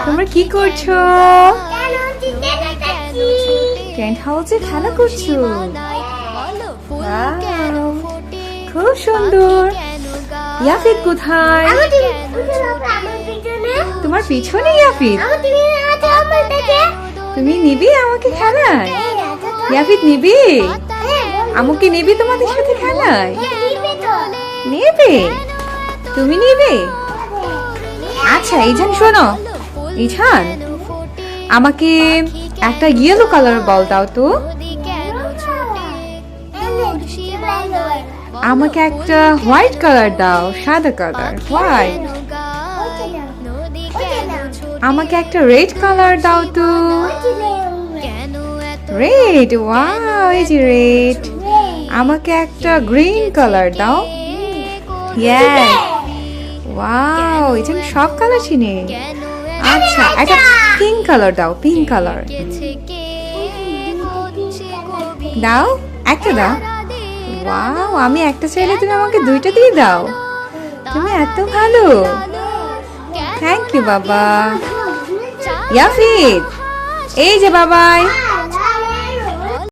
তোমরা কি করছো? টেন্ট হাউসে খেলা করছো? Wow, খুব সুন্দর। ইয়াফিত কোথায়? তোমার পিছনে ইয়াফিত? তুমি নিবি আমাকে খেলায়? ইয়াফিত নিবি? আমাকে নিবি তোমাদের সাথে খেলায়? নেবে? তুমি নিবে? আচ্ছা ইছান শোনো, ইছান আমাকে একটা ইয়েলো কালার বল দাও তো। আমাকে একটা হোয়াইট কালার দাও, সাদা কালার হোয়াইট। আমাকে একটা রেড কালার দাও তো। রেড, ওয়াও এই যে রেড। আমাকে একটা গ্রিন কালার দাও। ইয়েস, ওয়াও এখানে সব কালার চিনি। আচ্ছা একটা পিঙ্ক কালার দাও, পিঙ্ক কালার দাও, একটা দাও। ওয়াও আমি একটা চাইলে তুমি আমাকে দুইটা দিয়ে দাও। তুমি এত ভালো, থ্যাংক ইউ বাবা। ইয়াফিত এই যে বাবাই।